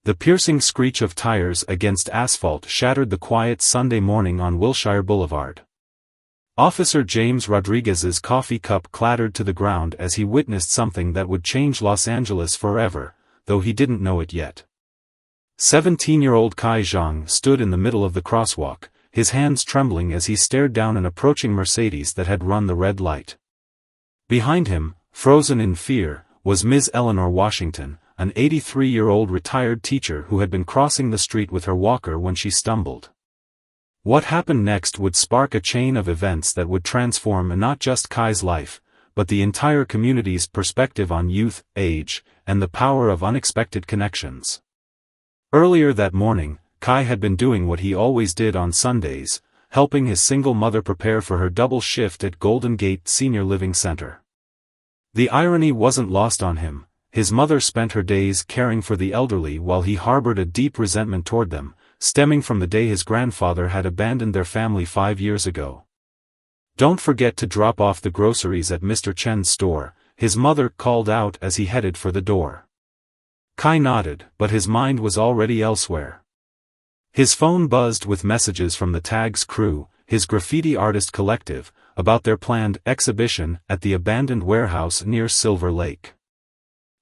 The piercing screech of tires against asphalt shattered the quiet Sunday morning on Wilshire Boulevard. Officer James Rodriguez's coffee cup clattered to the ground as he witnessed something that would change Los Angeles forever, though he didn't know it yet. 17-year-old Kai Zhang stood in the middle of the crosswalk, his hands trembling as he stared down an approaching Mercedes that had run the red light. Behind him, frozen in fear, was Ms. Eleanor Washington, an 83-year-old retired teacher who had been crossing the street with her walker when she stumbled. What happened next would spark a chain of events that would transform not just Kai's life, but the entire community's perspective on youth, age, and the power of unexpected connections. Earlier that morning, Kai had been doing what he always did on Sundays, helping his single mother prepare for her double shift at Golden Gate Senior Living Center. The irony wasn't lost on him. His mother spent her days caring for the elderly while he harbored a deep resentment toward them, stemming from the day his grandfather had abandoned their family 5 years ago. "Don't forget to drop off the groceries at Mr. Chen's store," his mother called out as he headed for the door. Kai nodded, but his mind was already elsewhere. His phone buzzed with messages from the Tags crew, his graffiti artist collective, about their planned exhibition at the abandoned warehouse near Silver Lake.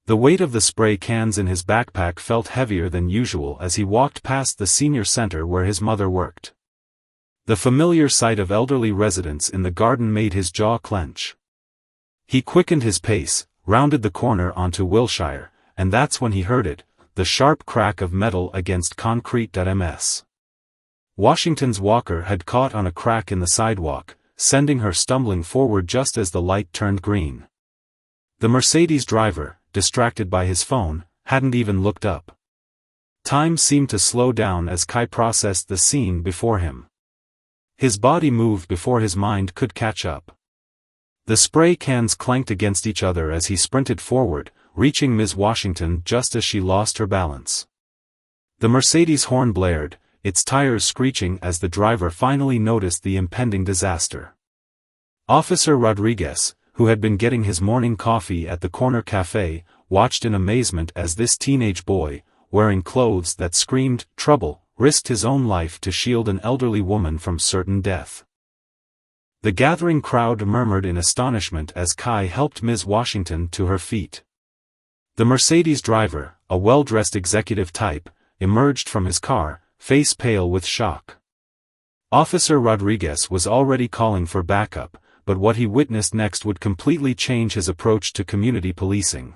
The weight of the spray cans in his backpack felt heavier than usual as he walked past the senior center where his mother worked. The familiar sight of elderly residents in the garden made his jaw clench. He quickened his pace, rounded the corner onto Wilshire, and that's when he heard it, the sharp crack of metal against concrete. Ms. Washington's walker had caught on a crack in the sidewalk, sending her stumbling forward just as the light turned green. The Mercedes driver, distracted by his phone, hadn't even looked up. Time seemed to slow down as Kai processed the scene before him. His body moved before his mind could catch up. The spray cans clanked against each other as he sprinted forward, reaching Ms. Washington just as she lost her balance. The Mercedes horn blared, its tires screeching as the driver finally noticed the impending disaster. Officer Rodriguez, who had been getting his morning coffee at the corner cafe, watched in amazement as this teenage boy, wearing clothes that screamed "trouble," risked his own life to shield an elderly woman from certain death. The gathering crowd murmured in astonishment as Kai helped Ms. Washington to her feet. The Mercedes driver, a well-dressed executive type, emerged from his car, face pale with shock. Officer Rodriguez was already calling for backup, but what he witnessed next would completely change his approach to community policing.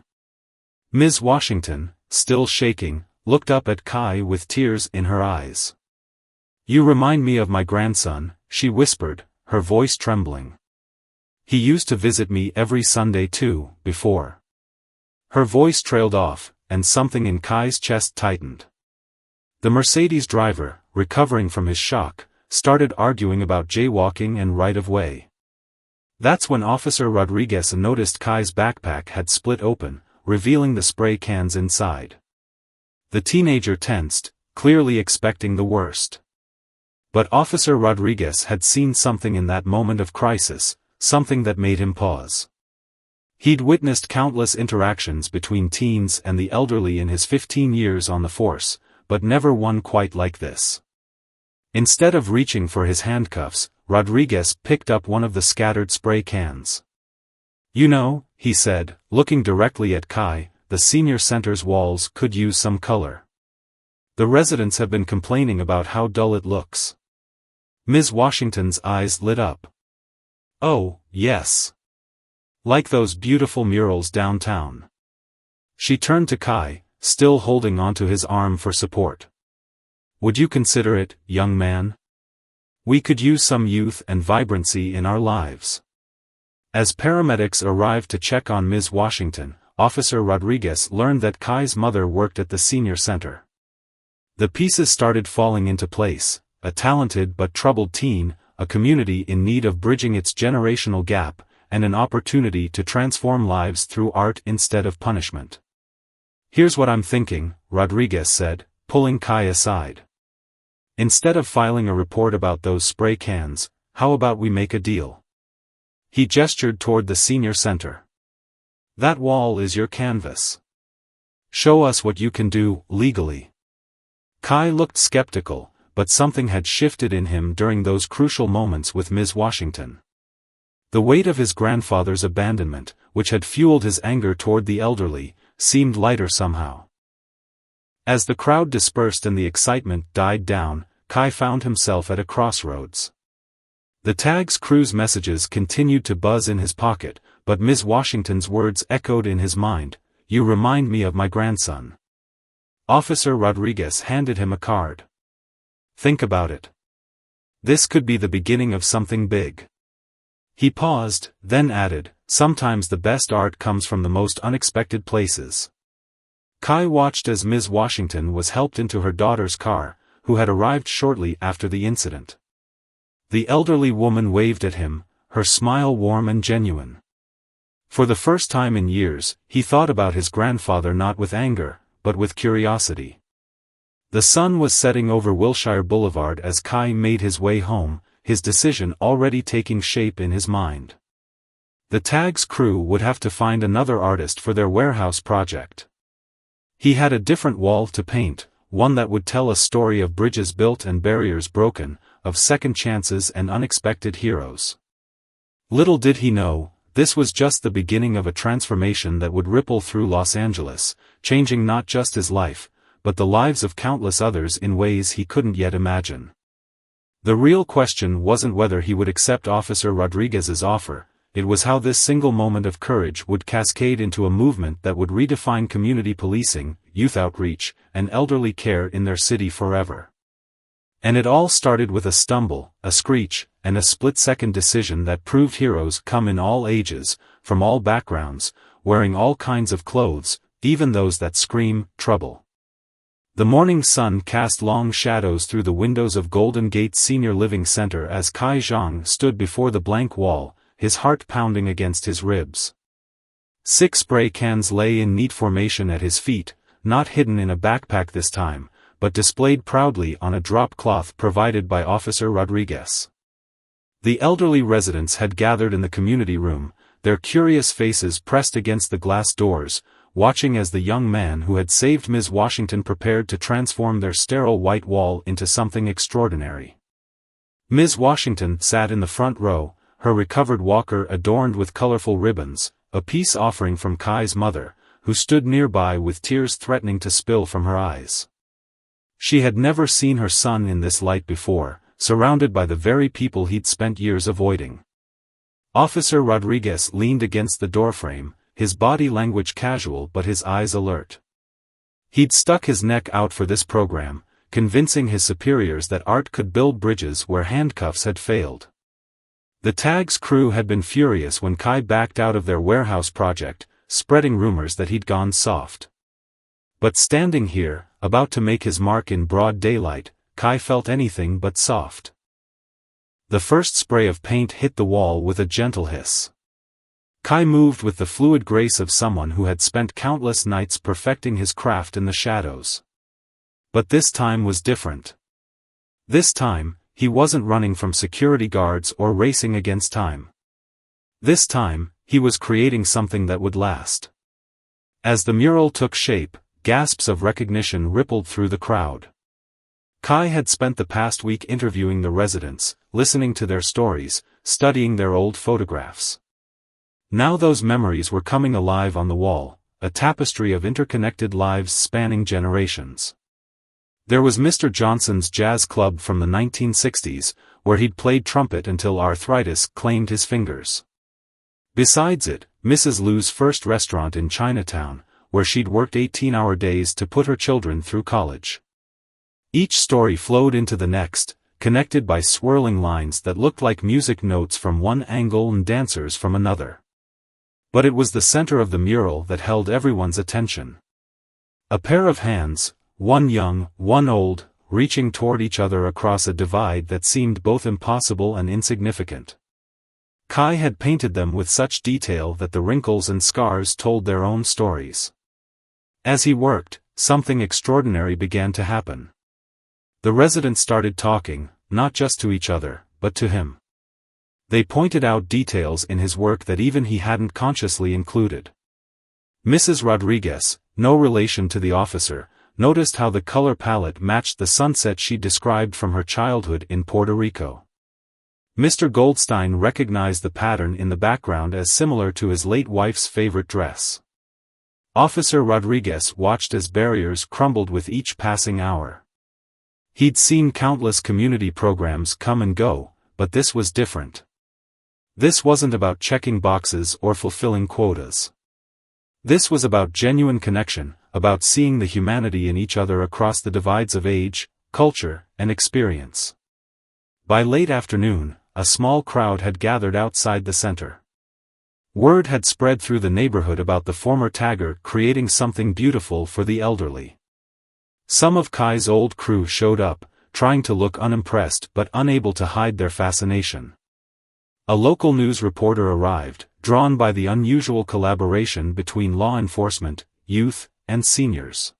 Ms. Washington, still shaking, looked up at Kai with tears in her eyes. "You remind me of my grandson," she whispered, her voice trembling. "He used to visit me every Sunday too, before." Her voice trailed off, and something in Kai's chest tightened. The Mercedes driver, recovering from his shock, started arguing about jaywalking and right-of-way. That's when Officer Rodriguez noticed Kai's backpack had split open, revealing the spray cans inside. The teenager tensed, clearly expecting the worst. But Officer Rodriguez had seen something in that moment of crisis, something that made him pause. He'd witnessed countless interactions between teens and the elderly in his 15 years on the force, but never one quite like this. Instead of reaching for his handcuffs, Rodriguez picked up one of the scattered spray cans. "You know," he said, looking directly at Kai, "the senior center's walls could use some color. The residents have been complaining about how dull it looks." Ms. Washington's eyes lit up. "Oh, yes. Like those beautiful murals downtown." She turned to Kai, still holding onto his arm for support. "Would you consider it, young man? We could use some youth and vibrancy in our lives." As paramedics arrived to check on Ms. Washington, Officer Rodriguez learned that Kai's mother worked at the senior center. The pieces started falling into place: a talented but troubled teen, a community in need of bridging its generational gap, and an opportunity to transform lives through art instead of punishment. "Here's what I'm thinking," Rodriguez said, pulling Kai aside. "Instead of filing a report about those spray cans, how about we make a deal?" He gestured toward the senior center. "That wall is your canvas. Show us what you can do, legally." Kai looked skeptical, but something had shifted in him during those crucial moments with Ms. Washington. The weight of his grandfather's abandonment, which had fueled his anger toward the elderly, seemed lighter somehow. As the crowd dispersed and the excitement died down, Kai found himself at a crossroads. The tag's crew's messages continued to buzz in his pocket, but Ms. Washington's words echoed in his mind, "You remind me of my grandson." Officer Rodriguez handed him a card. "Think about it. This could be the beginning of something big." He paused, then added, "Sometimes the best art comes from the most unexpected places." Kai watched as Ms. Washington was helped into her daughter's car, who had arrived shortly after the incident. The elderly woman waved at him, her smile warm and genuine. For the first time in years, he thought about his grandfather not with anger, but with curiosity. The sun was setting over Wilshire Boulevard as Kai made his way home, his decision already taking shape in his mind. The tag's crew would have to find another artist for their warehouse project. He had a different wall to paint, one that would tell a story of bridges built and barriers broken, of second chances and unexpected heroes. Little did he know, this was just the beginning of a transformation that would ripple through Los Angeles, changing not just his life, but the lives of countless others in ways he couldn't yet imagine. The real question wasn't whether he would accept Officer Rodriguez's offer, it was how this single moment of courage would cascade into a movement that would redefine community policing, youth outreach, and elderly care in their city forever. And it all started with a stumble, a screech, and a split-second decision that proved heroes come in all ages, from all backgrounds, wearing all kinds of clothes, even those that scream, trouble. The morning sun cast long shadows through the windows of Golden Gate Senior Living Center as Kai Zhang stood before the blank wall, his heart pounding against his ribs. 6 spray cans lay in neat formation at his feet, not hidden in a backpack this time, but displayed proudly on a drop cloth provided by Officer Rodriguez. The elderly residents had gathered in the community room, their curious faces pressed against the glass doors, watching as the young man who had saved Ms. Washington prepared to transform their sterile white wall into something extraordinary. Ms. Washington sat in the front row, her recovered walker adorned with colorful ribbons, a peace offering from Kai's mother, who stood nearby with tears threatening to spill from her eyes. She had never seen her son in this light before, surrounded by the very people he'd spent years avoiding. Officer Rodriguez leaned against the doorframe, his body language casual but his eyes alert. He'd stuck his neck out for this program, convincing his superiors that art could build bridges where handcuffs had failed. The tag's crew had been furious when Kai backed out of their warehouse project, spreading rumors that he'd gone soft. But standing here, about to make his mark in broad daylight, Kai felt anything but soft. The first spray of paint hit the wall with a gentle hiss. Kai moved with the fluid grace of someone who had spent countless nights perfecting his craft in the shadows. But this time was different. This time, he wasn't running from security guards or racing against time. This time, he was creating something that would last. As the mural took shape, gasps of recognition rippled through the crowd. Kai had spent the past week interviewing the residents, listening to their stories, studying their old photographs. Now those memories were coming alive on the wall, a tapestry of interconnected lives spanning generations. There was Mr. Johnson's jazz club from the 1960s, where he'd played trumpet until arthritis claimed his fingers. Besides it, Mrs. Liu's first restaurant in Chinatown, where she'd worked 18-hour days to put her children through college. Each story flowed into the next, connected by swirling lines that looked like music notes from one angle and dancers from another. But it was the center of the mural that held everyone's attention. A pair of hands, one young, one old, reaching toward each other across a divide that seemed both impossible and insignificant. Kai had painted them with such detail that the wrinkles and scars told their own stories. As he worked, something extraordinary began to happen. The residents started talking, not just to each other, but to him. They pointed out details in his work that even he hadn't consciously included. Mrs. Rodriguez, no relation to the officer, noticed how the color palette matched the sunset she described from her childhood in Puerto Rico. Mr. Goldstein recognized the pattern in the background as similar to his late wife's favorite dress. Officer Rodriguez watched as barriers crumbled with each passing hour. He'd seen countless community programs come and go, but this was different. This wasn't about checking boxes or fulfilling quotas. This was about genuine connection, about seeing the humanity in each other across the divides of age, culture, and experience. By late afternoon, a small crowd had gathered outside the center. Word had spread through the neighborhood about the former tagger creating something beautiful for the elderly. Some of Kai's old crew showed up, trying to look unimpressed but unable to hide their fascination. A local news reporter arrived, drawn by the unusual collaboration between law enforcement, youth, and seniors.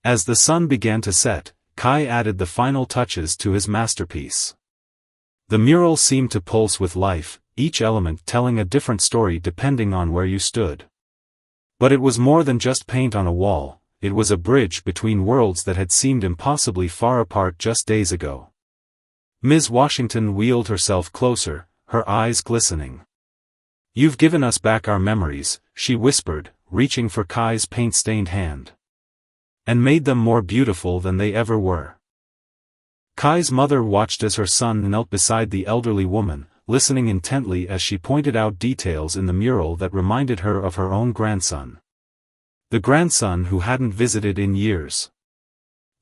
As the sun began to set, Kai added the final touches to his masterpiece. The mural seemed to pulse with life, each element telling a different story depending on where you stood. But it was more than just paint on a wall, it was a bridge between worlds that had seemed impossibly far apart just days ago. Ms. Washington wheeled herself closer, her eyes glistening. "You've given us back our memories," she whispered, reaching for Kai's paint-stained hand. "And made them more beautiful than they ever were." Kai's mother watched as her son knelt beside the elderly woman, listening intently as she pointed out details in the mural that reminded her of her own grandson. The grandson who hadn't visited in years.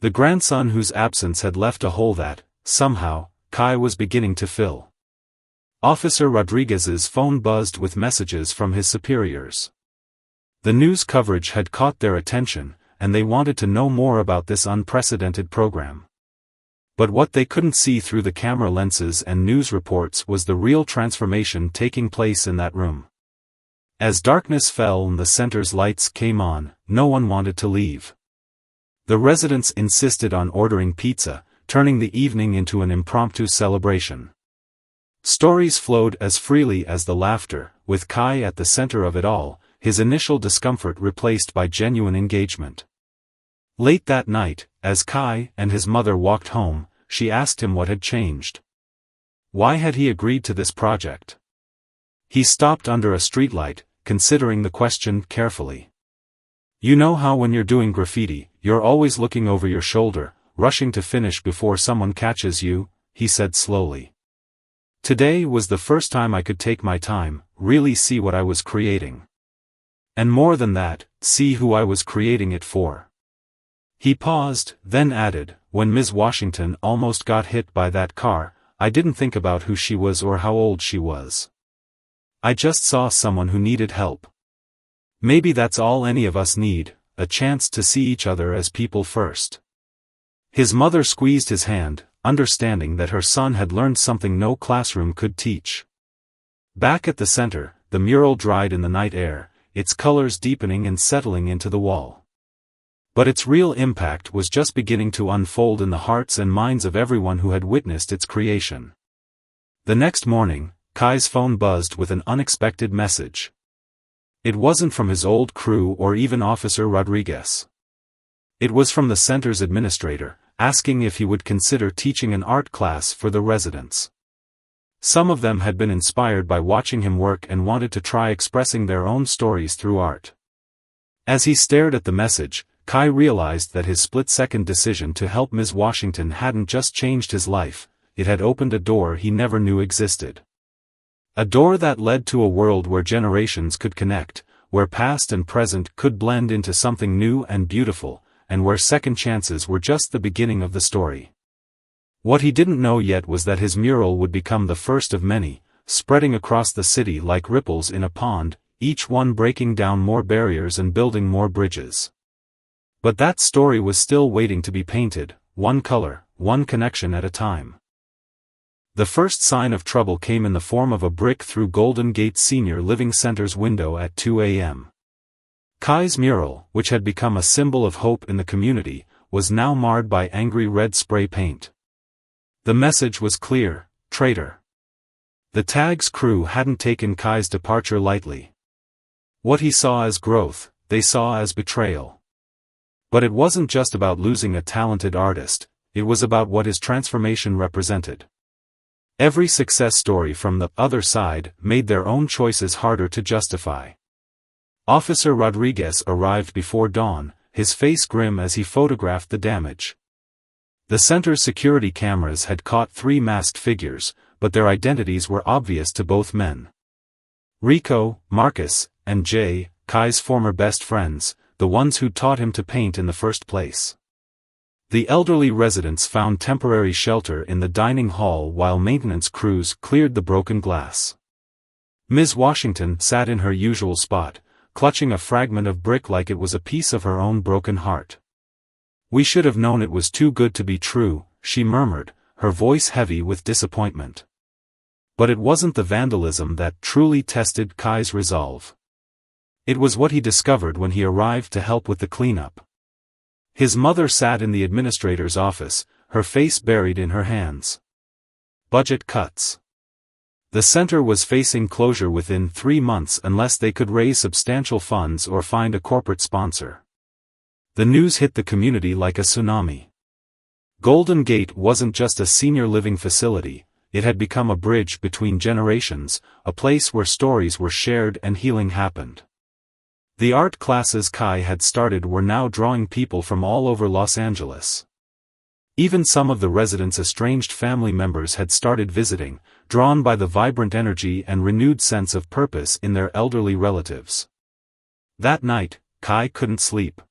The grandson whose absence had left a hole that, somehow, Kai was beginning to fill. Officer Rodriguez's phone buzzed with messages from his superiors. The news coverage had caught their attention, and they wanted to know more about this unprecedented program. But what they couldn't see through the camera lenses and news reports was the real transformation taking place in that room. As darkness fell and the center's lights came on, no one wanted to leave. The residents insisted on ordering pizza, turning the evening into an impromptu celebration. Stories flowed as freely as the laughter, with Kai at the center of it all, his initial discomfort replaced by genuine engagement. Late that night, as Kai and his mother walked home, she asked him what had changed. Why had he agreed to this project? He stopped under a streetlight, considering the question carefully. "You know how when you're doing graffiti, you're always looking over your shoulder, rushing to finish before someone catches you," he said slowly. "Today was the first time I could take my time, really see what I was creating. And more than that, see who I was creating it for." He paused, then added, "When Ms. Washington almost got hit by that car, I didn't think about who she was or how old she was. I just saw someone who needed help. Maybe that's all any of us need, a chance to see each other as people first." His mother squeezed his hand, understanding that her son had learned something no classroom could teach. Back at the center, the mural dried in the night air, its colors deepening and settling into the wall. But its real impact was just beginning to unfold in the hearts and minds of everyone who had witnessed its creation. The next morning, Kai's phone buzzed with an unexpected message. It wasn't from his old crew or even Officer Rodriguez. It was from the center's administrator, asking if he would consider teaching an art class for the residents. Some of them had been inspired by watching him work and wanted to try expressing their own stories through art. As he stared at the message, Kai realized that his split-second decision to help Ms. Washington hadn't just changed his life, it had opened a door he never knew existed. A door that led to a world where generations could connect, where past and present could blend into something new and beautiful, and where second chances were just the beginning of the story. What he didn't know yet was that his mural would become the first of many, spreading across the city like ripples in a pond, each one breaking down more barriers and building more bridges. But that story was still waiting to be painted, one color, one connection at a time. The first sign of trouble came in the form of a brick through Golden Gate Senior Living Center's window at 2 a.m. Kai's mural, which had become a symbol of hope in the community, was now marred by angry red spray paint. The message was clear: traitor. The tag's crew hadn't taken Kai's departure lightly. What he saw as growth, they saw as betrayal. But it wasn't just about losing a talented artist, it was about what his transformation represented. Every success story from the other side made their own choices harder to justify. Officer Rodriguez arrived before dawn, his face grim as he photographed the damage. The center's security cameras had caught 3 masked figures, but their identities were obvious to both men. Rico, Marcus, and Jay, Kai's former best friends, the ones who taught him to paint in the first place. The elderly residents found temporary shelter in the dining hall while maintenance crews cleared the broken glass. Ms. Washington sat in her usual spot, clutching a fragment of brick like it was a piece of her own broken heart. "We should have known it was too good to be true," she murmured, her voice heavy with disappointment. But it wasn't the vandalism that truly tested Kai's resolve. It was what he discovered when he arrived to help with the cleanup. His mother sat in the administrator's office, her face buried in her hands. Budget cuts. The center was facing closure within 3 months unless they could raise substantial funds or find a corporate sponsor. The news hit the community like a tsunami. Golden Gate wasn't just a senior living facility, it had become a bridge between generations, a place where stories were shared and healing happened. The art classes Kai had started were now drawing people from all over Los Angeles. Even some of the residents' estranged family members had started visiting, drawn by the vibrant energy and renewed sense of purpose in their elderly relatives. That night, Kai couldn't sleep.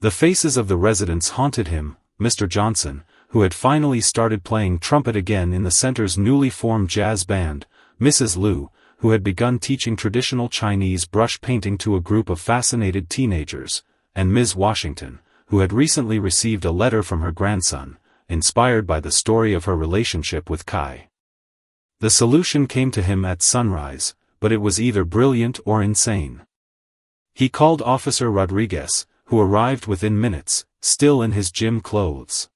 The faces of the residents haunted him: Mr. Johnson, who had finally started playing trumpet again in the center's newly formed jazz band, Mrs. Liu, who had begun teaching traditional Chinese brush painting to a group of fascinated teenagers, and Ms. Washington, who had recently received a letter from her grandson, inspired by the story of her relationship with Kai. The solution came to him at sunrise, but it was either brilliant or insane. He called Officer Rodriguez, who arrived within minutes, still in his gym clothes.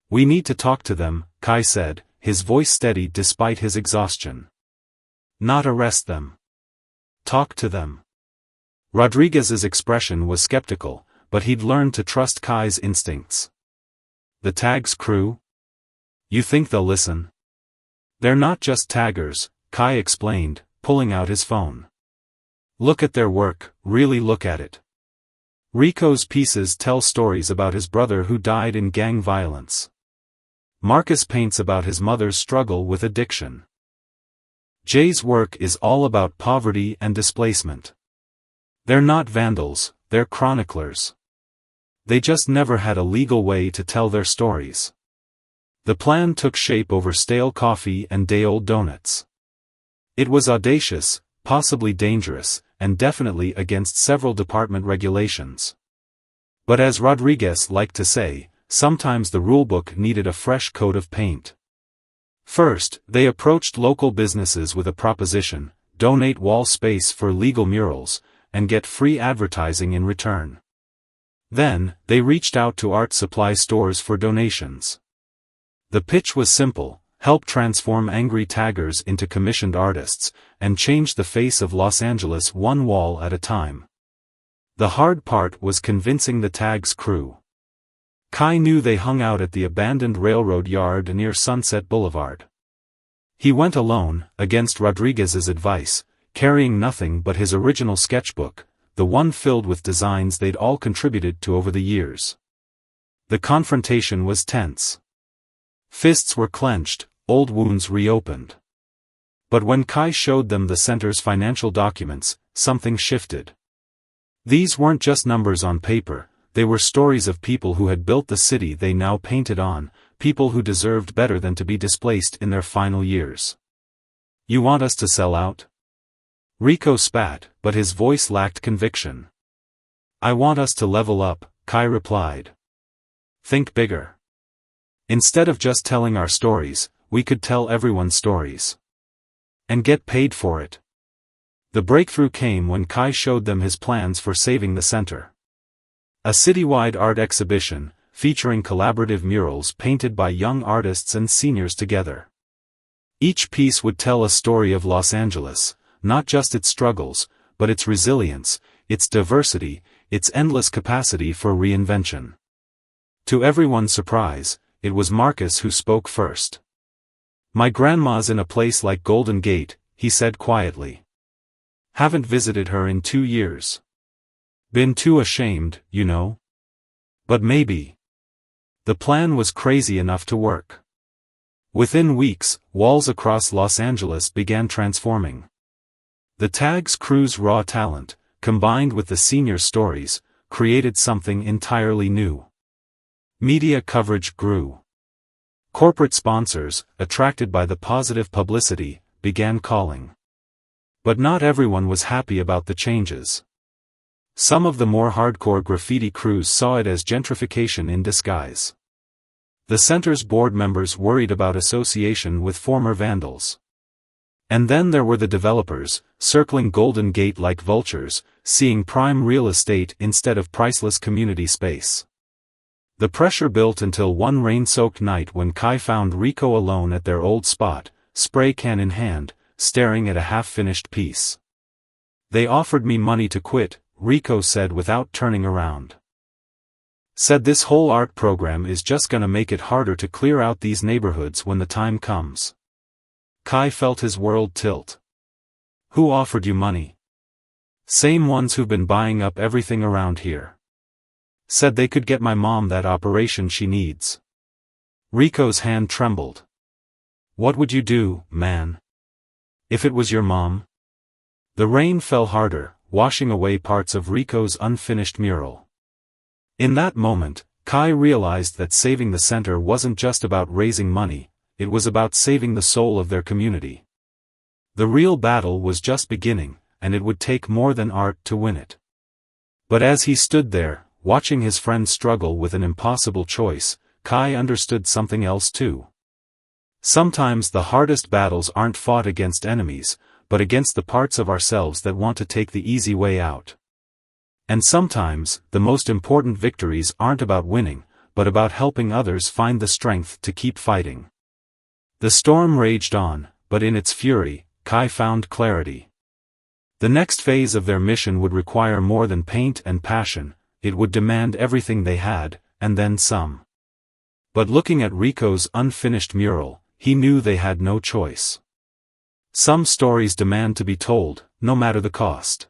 "We need to talk to them," Kai said, his voice steady despite his exhaustion. "Not arrest them. Talk to them." Rodriguez's expression was skeptical, but he'd learned to trust Kai's instincts. "The Tags crew? You think they'll listen?" "They're not just taggers," Kai explained, pulling out his phone. "Look at their work, really look at it. Rico's pieces tell stories about his brother who died in gang violence. Marcus paints about his mother's struggle with addiction. Jay's work is all about poverty and displacement. They're not vandals, they're chroniclers. They just never had a legal way to tell their stories." The plan took shape over stale coffee and day-old donuts. It was audacious, possibly dangerous, and definitely against several department regulations. But as Rodriguez liked to say, sometimes the rulebook needed a fresh coat of paint. First, they approached local businesses with a proposition: donate wall space for legal murals, and get free advertising in return. Then, they reached out to art supply stores for donations. The pitch was simple: help transform angry taggers into commissioned artists, and change the face of Los Angeles one wall at a time. The hard part was convincing the Tags crew. Kai knew they hung out at the abandoned railroad yard near Sunset Boulevard. He went alone, against Rodriguez's advice, carrying nothing but his original sketchbook, the one filled with designs they'd all contributed to over the years. The confrontation was tense. Fists were clenched, old wounds reopened. But when Kai showed them the center's financial documents, something shifted. These weren't just numbers on paper. They were stories of people who had built the city they now painted on, people who deserved better than to be displaced in their final years. "You want us to sell out?" Rico spat, but his voice lacked conviction. "I want us to level up," Kai replied. "Think bigger. Instead of just telling our stories, we could tell everyone's stories. And get paid for it." The breakthrough came when Kai showed them his plans for saving the center. A citywide art exhibition, featuring collaborative murals painted by young artists and seniors together. Each piece would tell a story of Los Angeles, not just its struggles, but its resilience, its diversity, its endless capacity for reinvention. To everyone's surprise, it was Marcus who spoke first. "My grandma's in a place like Golden Gate," he said quietly. "Haven't visited her in 2 years. Been too ashamed, you know. But maybe." The plan was crazy enough to work. Within weeks, walls across Los Angeles began transforming. The Tags crew's raw talent, combined with the senior stories, created something entirely new. Media coverage grew. Corporate sponsors, attracted by the positive publicity, began calling. But not everyone was happy about the changes. Some of the more hardcore graffiti crews saw it as gentrification in disguise. The center's board members worried about association with former vandals. And then there were the developers, circling Golden Gate like vultures, seeing prime real estate instead of priceless community space. The pressure built until one rain-soaked night when Kai found Rico alone at their old spot, spray can in hand, staring at a half-finished piece. "They offered me money to quit," Rico said without turning around. "Said this whole art program is just gonna make it harder to clear out these neighborhoods when the time comes." Kai felt his world tilt. "Who offered you money?" "Same ones who've been buying up everything around here. Said they could get my mom that operation she needs." Rico's hand trembled. "What would you do, man? If it was your mom?" The rain fell harder, washing away parts of Rico's unfinished mural. In that moment, Kai realized that saving the center wasn't just about raising money, it was about saving the soul of their community. The real battle was just beginning, and it would take more than art to win it. But as he stood there, watching his friend struggle with an impossible choice, Kai understood something else too. Sometimes the hardest battles aren't fought against enemies, but against the parts of ourselves that want to take the easy way out. And sometimes, the most important victories aren't about winning, but about helping others find the strength to keep fighting. The storm raged on, but in its fury, Kai found clarity. The next phase of their mission would require more than paint and passion, it would demand everything they had, and then some. But looking at Rico's unfinished mural, he knew they had no choice. Some stories demand to be told, no matter the cost.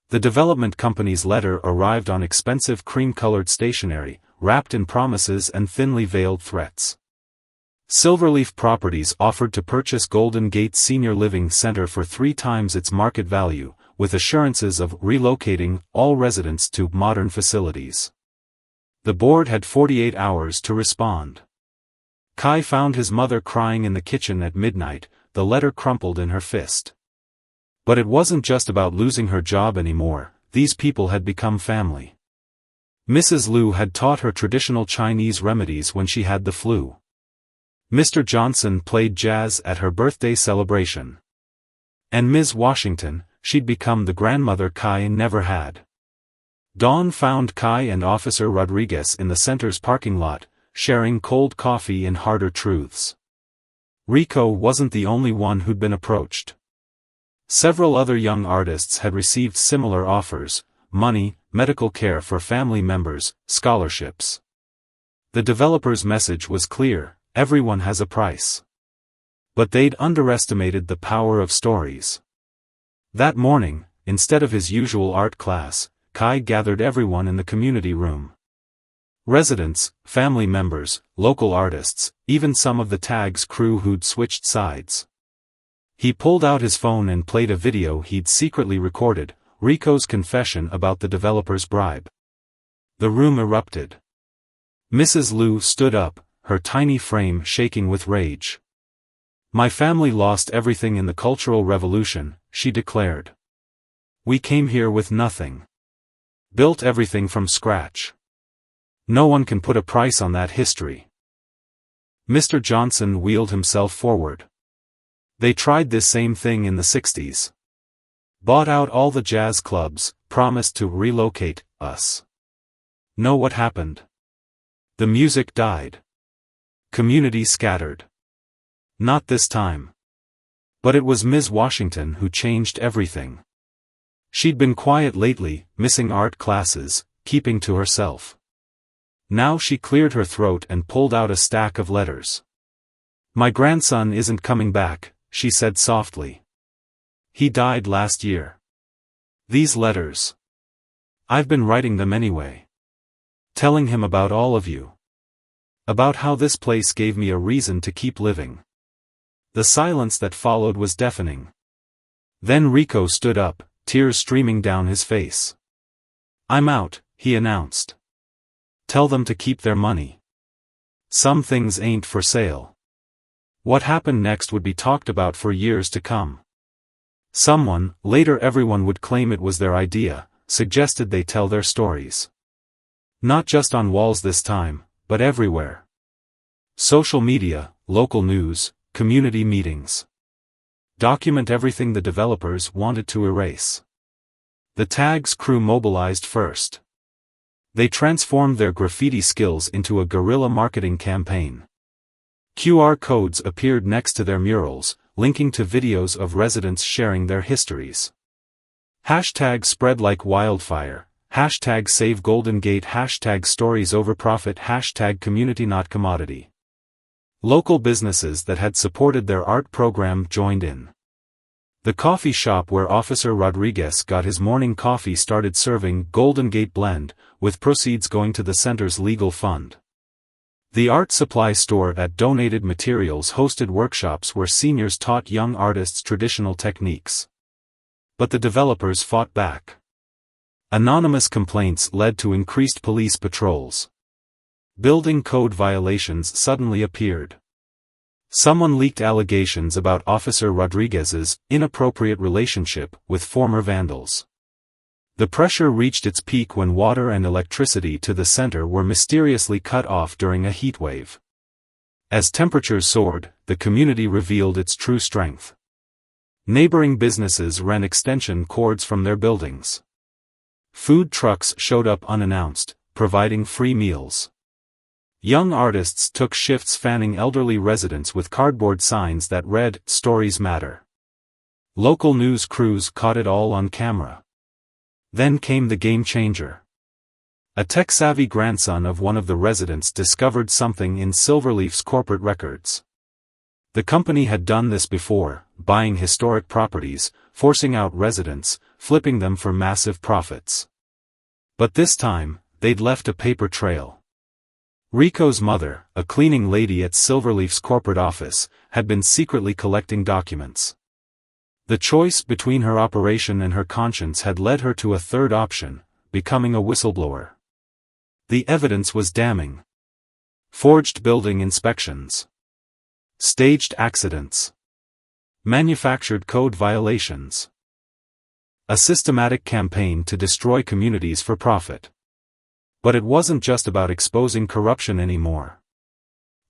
The development company's letter arrived on expensive cream-colored stationery, wrapped in promises and thinly veiled threats. Silverleaf Properties offered to purchase Golden Gate Senior Living Center for 3 times its market value, with assurances of relocating all residents to modern facilities. The board had 48 hours to respond. Kai found his mother crying in the kitchen at midnight, the letter crumpled in her fist. But it wasn't just about losing her job anymore, these people had become family. Mrs. Liu had taught her traditional Chinese remedies when she had the flu. Mr. Johnson played jazz at her birthday celebration. And Ms. Washington, she'd become the grandmother Kai never had. Dawn found Kai and Officer Rodriguez in the center's parking lot, sharing cold coffee and harder truths. Rico wasn't the only one who'd been approached. Several other young artists had received similar offers: money, medical care for family members, scholarships. The developer's message was clear: everyone has a price. But they'd underestimated the power of stories. That morning, instead of his usual art class, Kai gathered everyone in the community room. Residents, family members, local artists, even some of the Tags crew who'd switched sides. He pulled out his phone and played a video he'd secretly recorded, Rico's confession about the developer's bribe. The room erupted. Mrs. Liu stood up, her tiny frame shaking with rage. "My family lost everything in the Cultural Revolution," she declared. "We came here with nothing. Built everything from scratch. No one can put a price on that history." Mr. Johnson wheeled himself forward. "They tried this same thing in the 60s. Bought out all the jazz clubs, promised to relocate us. Know what happened? The music died. Community scattered. Not this time. But it was Ms. Washington who changed everything. She'd been quiet lately, missing art classes, keeping to herself. Now she cleared her throat and pulled out a stack of letters. "My grandson isn't coming back," she said softly. "He died last year. These letters. I've been writing them anyway. Telling him about all of you. About how this place gave me a reason to keep living." The silence that followed was deafening. Then Rico stood up, tears streaming down his face. "I'm out," he announced. "Tell them to keep their money. Some things ain't for sale." What happened next would be talked about for years to come. Someone, later everyone would claim it was their idea, suggested they tell their stories. Not just on walls this time, but everywhere. Social media, local news, community meetings. Document everything the developers wanted to erase. The Tags crew mobilized first. They transformed their graffiti skills into a guerrilla marketing campaign. QR codes appeared next to their murals, linking to videos of residents sharing their histories. Hashtag spread like wildfire, hashtag save Golden Gate, hashtag stories over profit, hashtag community not commodity. Local businesses that had supported their art program joined in. The coffee shop where Officer Rodriguez got his morning coffee started serving Golden Gate Blend, with proceeds going to the center's legal fund. The art supply store at Donated Materials hosted workshops where seniors taught young artists traditional techniques. But the developers fought back. Anonymous complaints led to increased police patrols. Building code violations suddenly appeared. Someone leaked allegations about Officer Rodriguez's inappropriate relationship with former vandals. The pressure reached its peak when water and electricity to the center were mysteriously cut off during a heat wave. As temperatures soared, the community revealed its true strength. Neighboring businesses ran extension cords from their buildings. Food trucks showed up unannounced, providing free meals. Young artists took shifts fanning elderly residents with cardboard signs that read, "Stories Matter." Local news crews caught it all on camera. Then came the game changer. A tech-savvy grandson of one of the residents discovered something in Silverleaf's corporate records. The company had done this before, buying historic properties, forcing out residents, flipping them for massive profits. But this time, they'd left a paper trail. Rico's mother, a cleaning lady at Silverleaf's corporate office, had been secretly collecting documents. The choice between her operation and her conscience had led her to a third option, becoming a whistleblower. The evidence was damning. Forged building inspections. Staged accidents. Manufactured code violations. A systematic campaign to destroy communities for profit. But it wasn't just about exposing corruption anymore.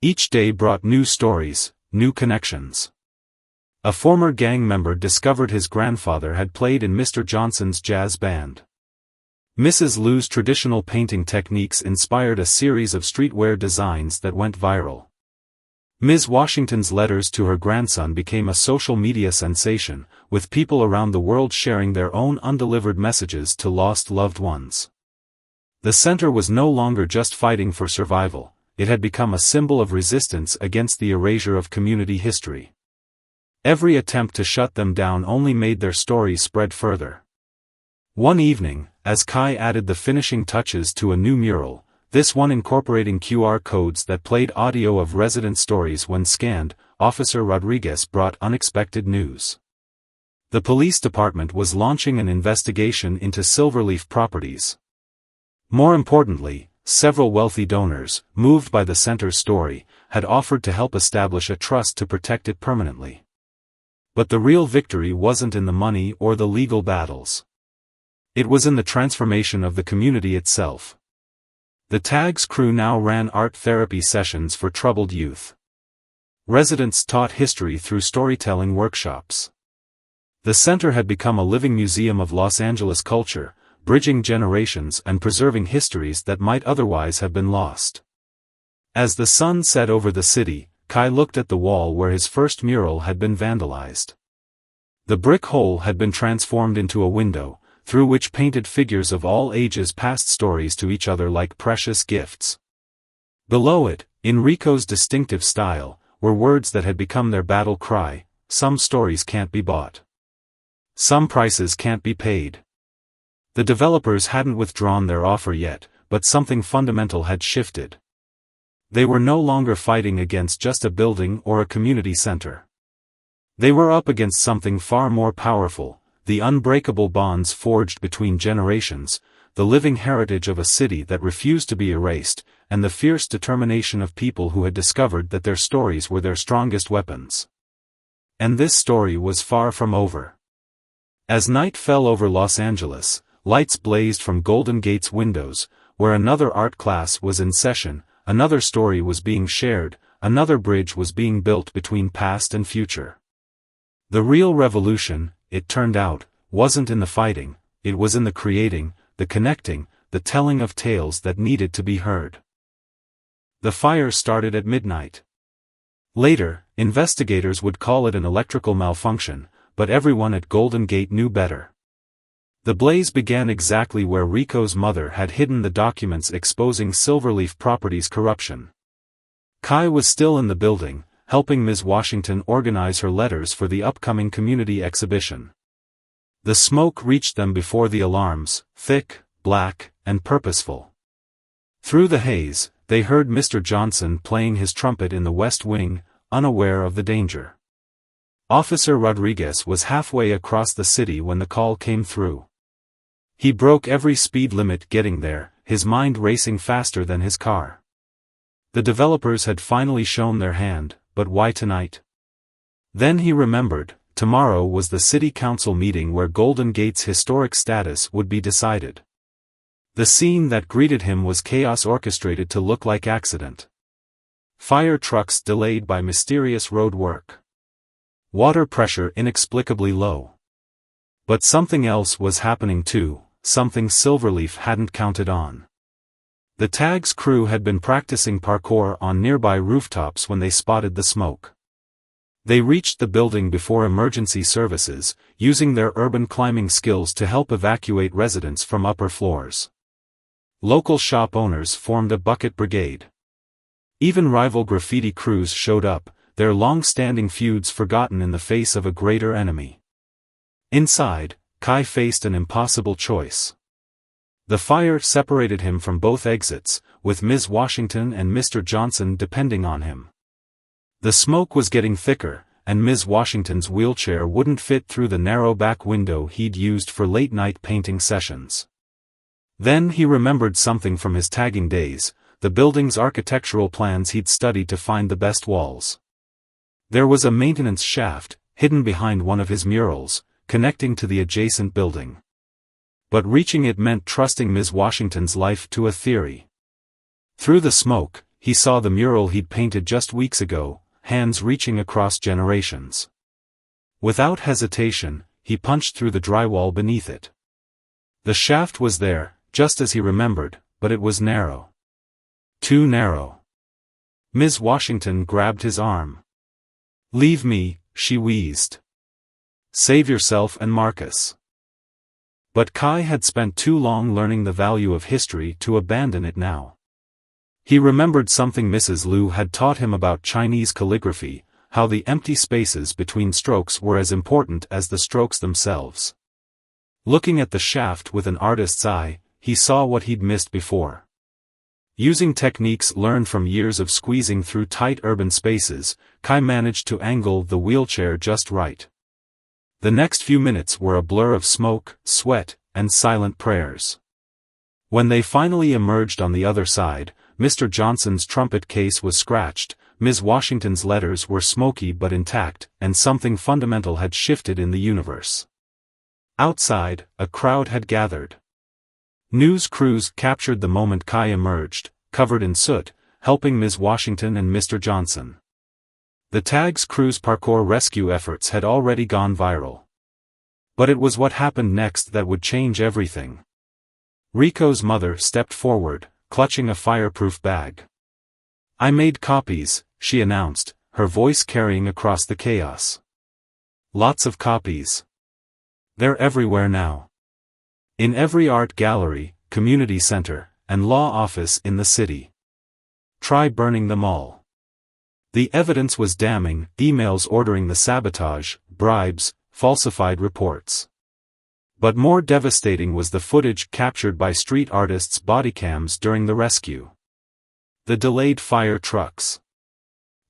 Each day brought new stories, new connections. A former gang member discovered his grandfather had played in Mr. Johnson's jazz band. Mrs. Lou's traditional painting techniques inspired a series of streetwear designs that went viral. Ms. Washington's letters to her grandson became a social media sensation, with people around the world sharing their own undelivered messages to lost loved ones. The center was no longer just fighting for survival, it had become a symbol of resistance against the erasure of community history. Every attempt to shut them down only made their stories spread further. One evening, as Kai added the finishing touches to a new mural, this one incorporating QR codes that played audio of resident stories when scanned, Officer Rodriguez brought unexpected news. The police department was launching an investigation into Silverleaf properties. More importantly, several wealthy donors, moved by the center's story, had offered to help establish a trust to protect it permanently. But the real victory wasn't in the money or the legal battles. It was in the transformation of the community itself. The Tags crew now ran art therapy sessions for troubled youth. Residents taught history through storytelling workshops. The center had become a living museum of Los Angeles culture, bridging generations and preserving histories that might otherwise have been lost. As the sun set over the city, Kai looked at the wall where his first mural had been vandalized. The brick hole had been transformed into a window, through which painted figures of all ages passed stories to each other like precious gifts. Below it, in Rico's distinctive style, were words that had become their battle cry: some stories can't be bought. Some prices can't be paid. The developers hadn't withdrawn their offer yet, but something fundamental had shifted. They were no longer fighting against just a building or a community center. They were up against something far more powerful: the unbreakable bonds forged between generations, the living heritage of a city that refused to be erased, and the fierce determination of people who had discovered that their stories were their strongest weapons. And this story was far from over. As night fell over Los Angeles, lights blazed from Golden Gate's windows, where another art class was in session, another story was being shared, another bridge was being built between past and future. The real revolution, it turned out, wasn't in the fighting, it was in the creating, the connecting, the telling of tales that needed to be heard. The fire started at midnight. Later, investigators would call it an electrical malfunction, but everyone at Golden Gate knew better. The blaze began exactly where Rico's mother had hidden the documents exposing Silverleaf Properties' corruption. Kai was still in the building, helping Ms. Washington organize her letters for the upcoming community exhibition. The smoke reached them before the alarms, thick, black, and purposeful. Through the haze, they heard Mr. Johnson playing his trumpet in the West Wing, unaware of the danger. Officer Rodriguez was halfway across the city when the call came through. He broke every speed limit getting there, his mind racing faster than his car. The developers had finally shown their hand, but why tonight? Then he remembered, tomorrow was the city council meeting where Golden Gate's historic status would be decided. The scene that greeted him was chaos orchestrated to look like accident. Fire trucks delayed by mysterious road work. Water pressure inexplicably low. But something else was happening too, something Silverleaf hadn't counted on. The tag's crew had been practicing parkour on nearby rooftops when they spotted the smoke. They reached the building before emergency services, using their urban climbing skills to help evacuate residents from upper floors. Local shop owners formed a bucket brigade. Even rival graffiti crews showed up, their long-standing feuds forgotten in the face of a greater enemy. Inside, Kai faced an impossible choice. The fire separated him from both exits, with Ms. Washington and Mr. Johnson depending on him. The smoke was getting thicker, and Ms. Washington's wheelchair wouldn't fit through the narrow back window he'd used for late-night painting sessions. Then he remembered something from his tagging days, the building's architectural plans he'd studied to find the best walls. There was a maintenance shaft, hidden behind one of his murals, connecting to the adjacent building. But reaching it meant trusting Ms. Washington's life to a theory. Through the smoke, he saw the mural he'd painted just weeks ago, hands reaching across generations. Without hesitation, he punched through the drywall beneath it. The shaft was there, just as he remembered, but it was narrow. Too narrow. Ms. Washington grabbed his arm. "Leave me," she wheezed. "Save yourself and Marcus." But Kai had spent too long learning the value of history to abandon it now. He remembered something Mrs. Liu had taught him about Chinese calligraphy, how the empty spaces between strokes were as important as the strokes themselves. Looking at the shaft with an artist's eye, he saw what he'd missed before. Using techniques learned from years of squeezing through tight urban spaces, Kai managed to angle the wheelchair just right. The next few minutes were a blur of smoke, sweat, and silent prayers. When they finally emerged on the other side, Mr. Johnson's trumpet case was scratched, Ms. Washington's letters were smoky but intact, and something fundamental had shifted in the universe. Outside, a crowd had gathered. News crews captured the moment Kai emerged, covered in soot, helping Ms. Washington and Mr. Johnson. The tag's crew's parkour rescue efforts had already gone viral. But it was what happened next that would change everything. Rico's mother stepped forward, clutching a fireproof bag. "I made copies," she announced, her voice carrying across the chaos. "Lots of copies. They're everywhere now. In every art gallery, community center, and law office in the city. Try burning them all. The evidence was damning: emails ordering the sabotage, bribes, falsified reports. But more devastating was the footage captured by street artists' bodycams during the rescue. The delayed fire trucks.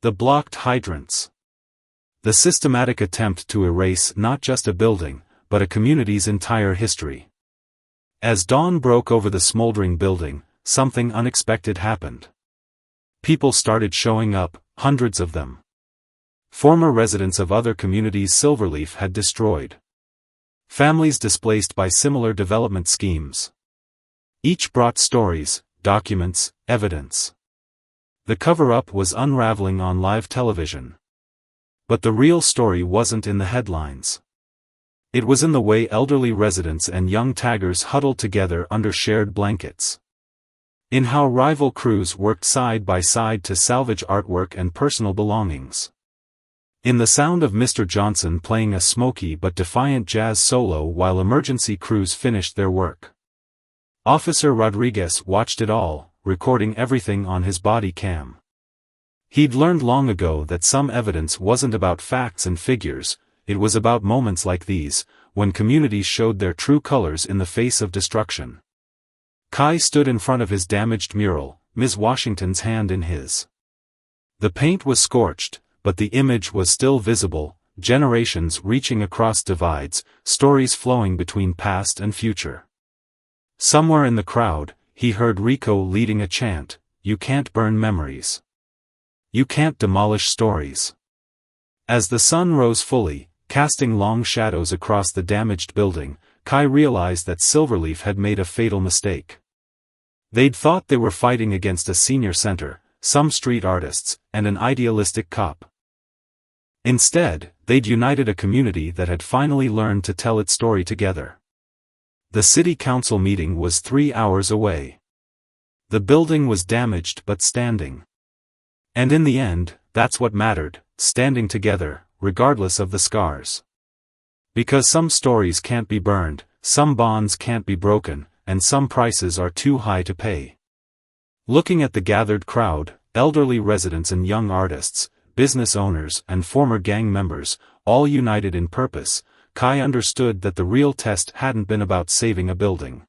The blocked hydrants. The systematic attempt to erase not just a building, but a community's entire history. As dawn broke over the smoldering building, something unexpected happened. People started showing up, hundreds of them. Former residents of other communities Silverleaf had destroyed. Families displaced by similar development schemes. Each brought stories, documents, evidence. The cover-up was unraveling on live television. But the real story wasn't in the headlines. It was in the way elderly residents and young taggers huddled together under shared blankets. In how rival crews worked side by side to salvage artwork and personal belongings. In the sound of Mr. Johnson playing a smoky but defiant jazz solo while emergency crews finished their work. Officer Rodriguez watched it all, recording everything on his body cam. He'd learned long ago that some evidence wasn't about facts and figures, it was about moments like these, when communities showed their true colors in the face of destruction. Kai stood in front of his damaged mural, Ms. Washington's hand in his. The paint was scorched, but the image was still visible, generations reaching across divides, stories flowing between past and future. Somewhere in the crowd, he heard Rico leading a chant, "You can't burn memories. You can't demolish stories." As the sun rose fully, casting long shadows across the damaged building, Kai realized that Silverleaf had made a fatal mistake. They'd thought they were fighting against a senior center, some street artists, and an idealistic cop. Instead, they'd united a community that had finally learned to tell its story together. The city council meeting was 3 hours away. The building was damaged but standing. And in the end, that's what mattered, standing together, regardless of the scars. Because some stories can't be burned, some bonds can't be broken, and some prices are too high to pay. Looking at the gathered crowd, elderly residents and young artists, business owners and former gang members, all united in purpose, Kai understood that the real test hadn't been about saving a building.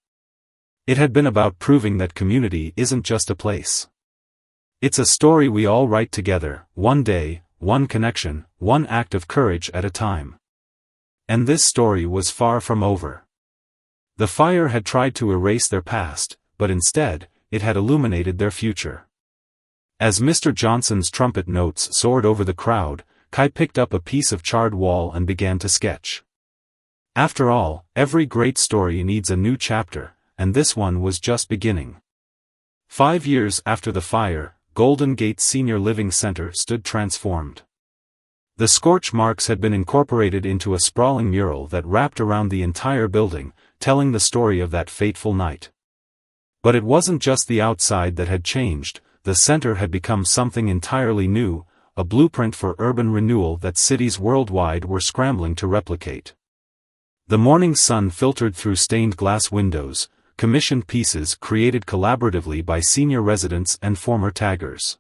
It had been about proving that community isn't just a place. It's a story we all write together, one day, one connection, one act of courage at a time. And this story was far from over. The fire had tried to erase their past, but instead, it had illuminated their future. As Mr. Johnson's trumpet notes soared over the crowd, Kai picked up a piece of charred wall and began to sketch. After all, every great story needs a new chapter, and this one was just beginning. 5 years after the fire, Golden Gate Senior Living Center stood transformed. The scorch marks had been incorporated into a sprawling mural that wrapped around the entire building, telling the story of that fateful night. But it wasn't just the outside that had changed, the center had become something entirely new, a blueprint for urban renewal that cities worldwide were scrambling to replicate. The morning sun filtered through stained glass windows, commissioned pieces created collaboratively by senior residents and former taggers.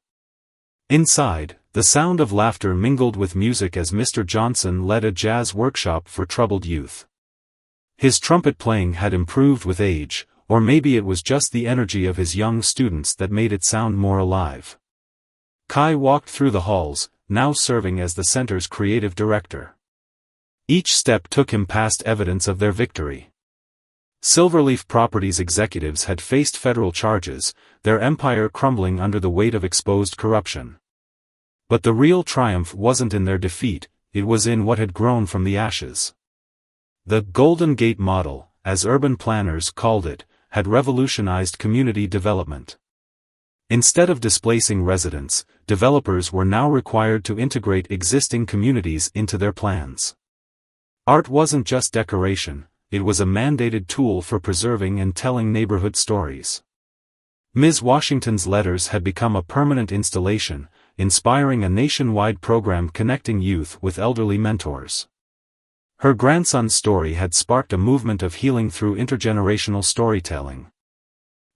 Inside, the sound of laughter mingled with music as Mr. Johnson led a jazz workshop for troubled youth. His trumpet playing had improved with age, or maybe it was just the energy of his young students that made it sound more alive. Kai walked through the halls, now serving as the center's creative director. Each step took him past evidence of their victory. Silverleaf Properties executives had faced federal charges, their empire crumbling under the weight of exposed corruption. But the real triumph wasn't in their defeat, it was in what had grown from the ashes. The Golden Gate model, as urban planners called it, had revolutionized community development. Instead of displacing residents, developers were now required to integrate existing communities into their plans. Art wasn't just decoration, it was a mandated tool for preserving and telling neighborhood stories. Ms. Washington's letters had become a permanent installation, inspiring a nationwide program connecting youth with elderly mentors. Her grandson's story had sparked a movement of healing through intergenerational storytelling.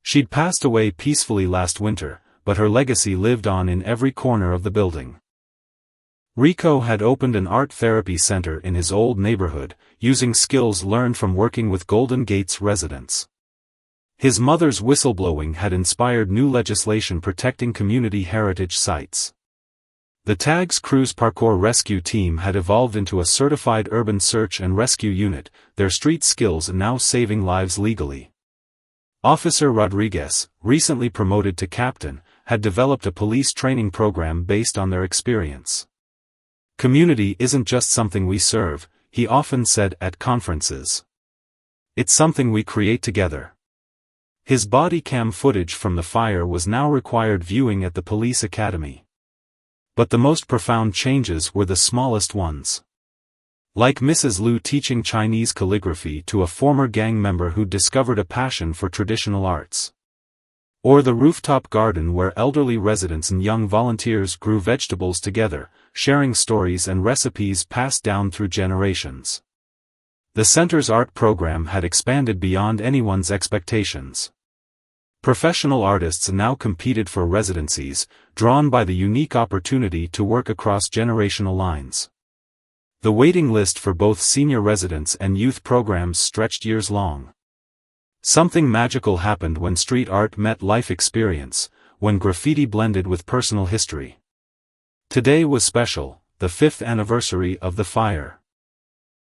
She'd passed away peacefully last winter, but her legacy lived on in every corner of the building. Rico had opened an art therapy center in his old neighborhood, using skills learned from working with Golden Gate's residents. His mother's whistleblowing had inspired new legislation protecting community heritage sites. The TAG's Cruise Parkour Rescue Team had evolved into a certified urban search and rescue unit, their street skills now saving lives legally. Officer Rodriguez, recently promoted to captain, had developed a police training program based on their experience. Community isn't just something we serve, he often said at conferences. It's something we create together. His body cam footage from the fire was now required viewing at the police academy. But the most profound changes were the smallest ones. Like Mrs. Liu teaching Chinese calligraphy to a former gang member who discovered a passion for traditional arts. Or the rooftop garden where elderly residents and young volunteers grew vegetables together, sharing stories and recipes passed down through generations. The center's art program had expanded beyond anyone's expectations. Professional artists now competed for residencies, drawn by the unique opportunity to work across generational lines. The waiting list for both senior residents and youth programs stretched years long. Something magical happened when street art met life experience, when graffiti blended with personal history. Today was special, the 5th anniversary of the fire.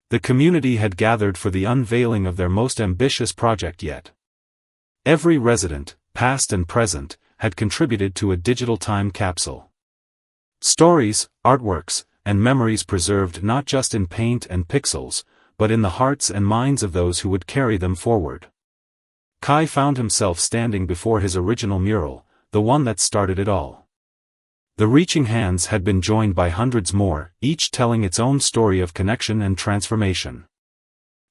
The community had gathered for the unveiling of their most ambitious project yet. Every resident, past and present, had contributed to a digital time capsule. Stories, artworks, and memories preserved not just in paint and pixels, but in the hearts and minds of those who would carry them forward. Kai found himself standing before his original mural, the one that started it all. The reaching hands had been joined by hundreds more, each telling its own story of connection and transformation.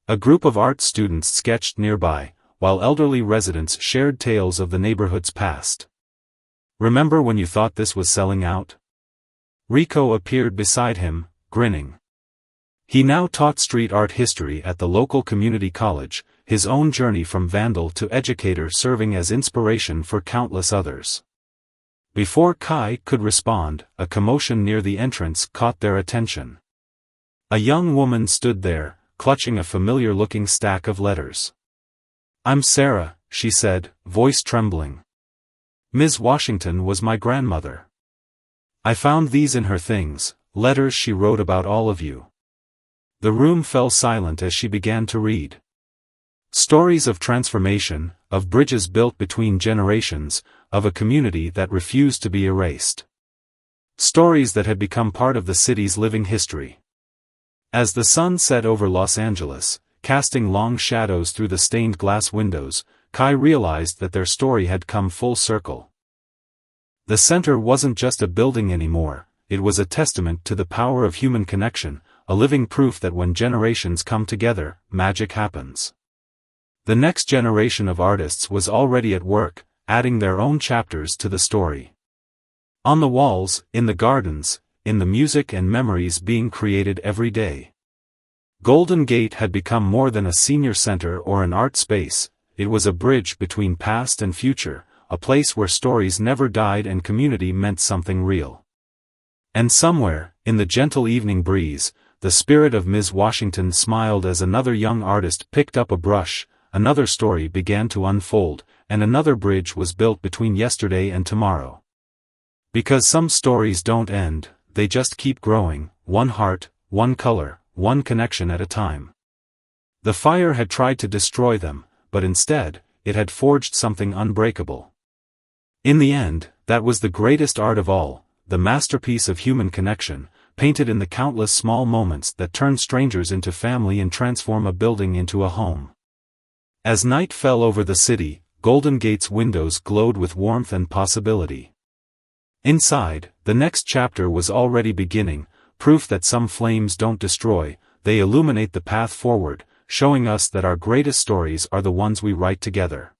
A group of art students sketched nearby, while elderly residents shared tales of the neighborhood's past. Remember when you thought this was selling out? Rico appeared beside him, grinning. He now taught street art history at the local community college, his own journey from vandal to educator serving as inspiration for countless others. Before Kai could respond, a commotion near the entrance caught their attention. A young woman stood there, clutching a familiar-looking stack of letters. "I'm Sarah," she said, voice trembling. "Ms. Washington was my grandmother. I found these in her things, letters she wrote about all of you." The room fell silent as she began to read. Stories of transformation, of bridges built between generations, of a community that refused to be erased. Stories that had become part of the city's living history. As the sun set over Los Angeles, casting long shadows through the stained glass windows, Kai realized that their story had come full circle. The center wasn't just a building anymore, it was a testament to the power of human connection, a living proof that when generations come together, magic happens. The next generation of artists was already at work, adding their own chapters to the story. On the walls, in the gardens, in the music and memories being created every day. Golden Gate had become more than a senior center or an art space, it was a bridge between past and future, a place where stories never died and community meant something real. And somewhere, in the gentle evening breeze, the spirit of Ms. Washington smiled as another young artist picked up a brush, another story began to unfold, and another bridge was built between yesterday and tomorrow. Because some stories don't end, they just keep growing, one heart, one color, one connection at a time. The fire had tried to destroy them, but instead, it had forged something unbreakable. In the end, that was the greatest art of all, the masterpiece of human connection, painted in the countless small moments that turn strangers into family and transform a building into a home. As night fell over the city, Golden Gate's windows glowed with warmth and possibility. Inside, the next chapter was already beginning, proof that some flames don't destroy, they illuminate the path forward, showing us that our greatest stories are the ones we write together.